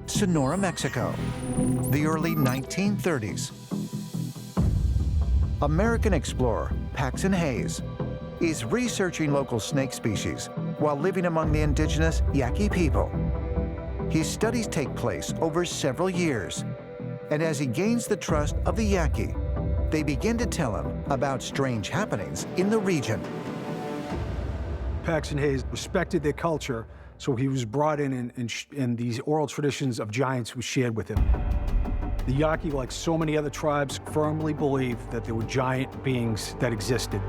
Sonora, Mexico, the early 1930s. American explorer Paxton Hayes is researching local snake species while living among the indigenous Yaqui people. His studies take place over several years, and as he gains the trust of the Yaqui, they begin to tell him about strange happenings in the region. Paxton Hayes respected their culture, so he was brought in and these oral traditions of giants was shared with him. The Yaqui, like so many other tribes, firmly believed that there were giant beings that existed.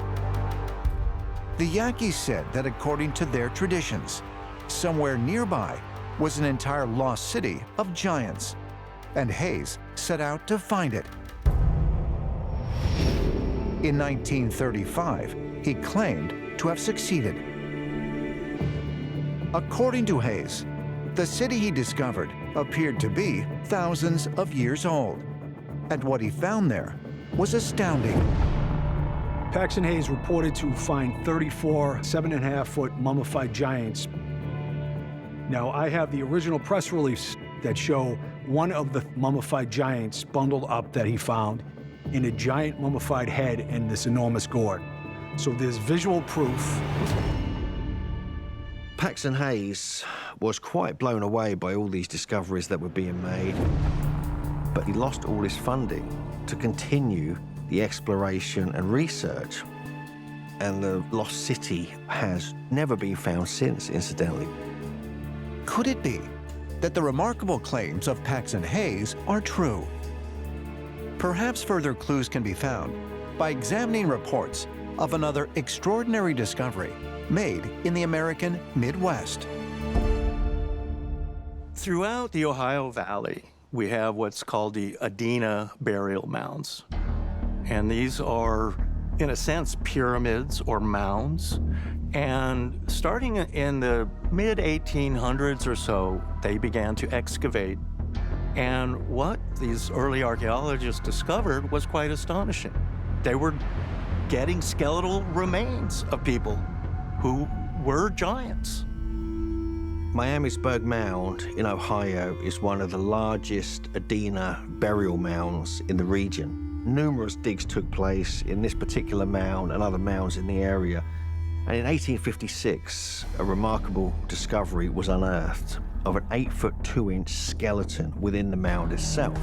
The Yaqui said that according to their traditions, somewhere nearby was an entire lost city of giants, and Hayes set out to find it. In 1935, he claimed to have succeeded. According to Hayes, the city he discovered appeared to be thousands of years old, and what he found there was astounding. Paxton Hayes reported to find 34 7.5-foot mummified giants. Now, I have the original press release that show one of the mummified giants bundled up that he found in a giant mummified head in this enormous gourd. So there's visual proof. Paxton Hayes was quite blown away by all these discoveries that were being made, but he lost all his funding to continue the exploration and research. And the lost city has never been found since, incidentally. Could it be that the remarkable claims of Paxton Hayes are true? Perhaps further clues can be found by examining reports of another extraordinary discovery made in the American Midwest. Throughout the Ohio Valley, we have what's called the Adena burial mounds. And these are, in a sense, pyramids or mounds. And starting in the mid-1800s or so, they began to excavate. And what these early archaeologists discovered was quite astonishing. They were getting skeletal remains of people who were giants. Miamisburg Mound in Ohio is one of the largest Adena burial mounds in the region. Numerous digs took place in this particular mound and other mounds in the area. And in 1856, a remarkable discovery was unearthed of an 8-foot 2-inch skeleton within the mound itself.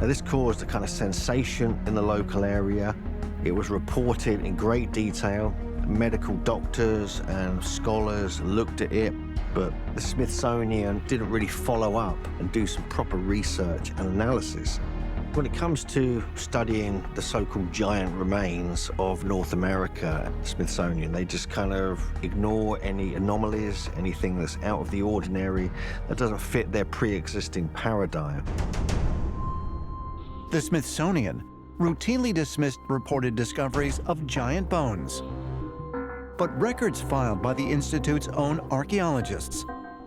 Now, this caused a kind of sensation in the local area. It was reported in great detail. Medical doctors and scholars looked at it, but the Smithsonian didn't really follow up and do some proper research and analysis. When it comes to studying the so-called giant remains of North America, the Smithsonian, they just kind of ignore any anomalies, anything that's out of the ordinary, that doesn't fit their pre-existing paradigm. The Smithsonian routinely dismissed reported discoveries of giant bones. But records filed by the Institute's own archaeologists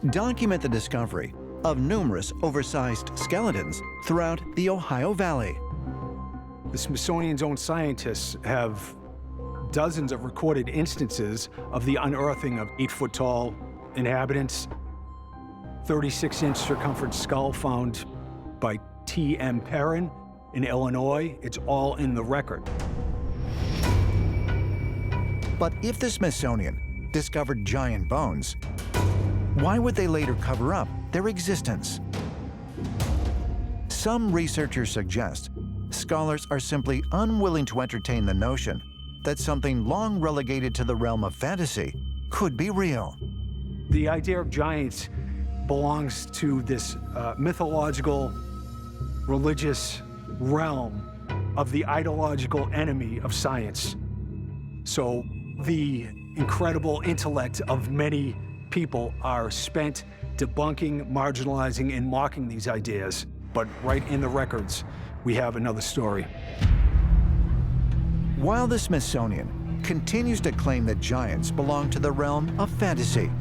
document the discovery of numerous oversized skeletons throughout the Ohio Valley. The Smithsonian's own scientists have dozens of recorded instances of the unearthing of 8-foot-tall inhabitants, 36-inch circumference skull found by T.M. Perrin in Illinois. It's all in the record. But if the Smithsonian discovered giant bones, why would they later cover up their existence? Some researchers suggest scholars are simply unwilling to entertain the notion that something long relegated to the realm of fantasy could be real. The idea of giants belongs to this mythological, religious realm of the ideological enemy of science. So the incredible intellect of many people are spent debunking, marginalizing, and mocking these ideas. But right in the records, we have another story. While the Smithsonian continues to claim that giants belong to the realm of fantasy,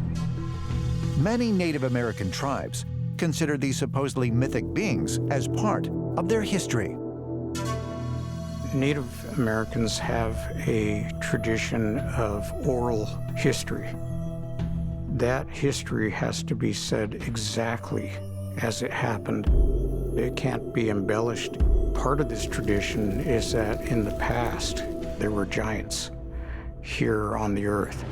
many Native American tribes consider these supposedly mythic beings as part of their history. Native Americans have a tradition of oral history. That history has to be said exactly as it happened. It can't be embellished. Part of this tradition is that in the past, there were giants here on the earth.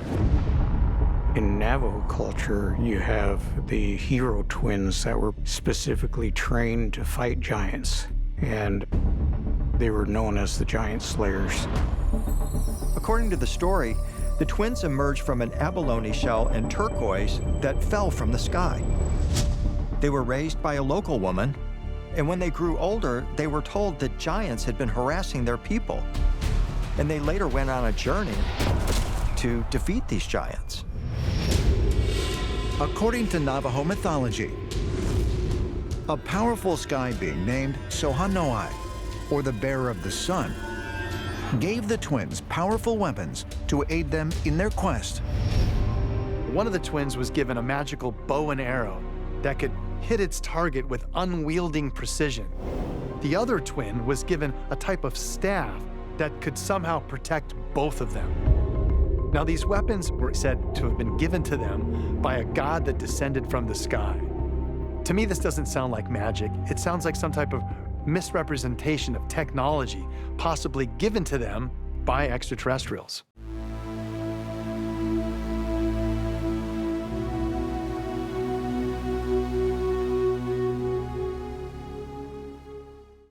In Navajo culture, you have the hero twins that were specifically trained to fight giants, and they were known as the giant slayers. According to the story, the twins emerged from an abalone shell and turquoise that fell from the sky. They were raised by a local woman, and when they grew older, they were told that giants had been harassing their people. And they later went on a journey to defeat these giants. According to Navajo mythology, a powerful sky being named Sohanoai, or the bearer of the sun, gave the twins powerful weapons to aid them in their quest. One of the twins was given a magical bow and arrow that could hit its target with unwielding precision. The other twin was given a type of staff that could somehow protect both of them. Now, these weapons were said to have been given to them by a god that descended from the sky. To me, this doesn't sound like magic. It sounds like some type of misrepresentation of technology, possibly given to them by extraterrestrials.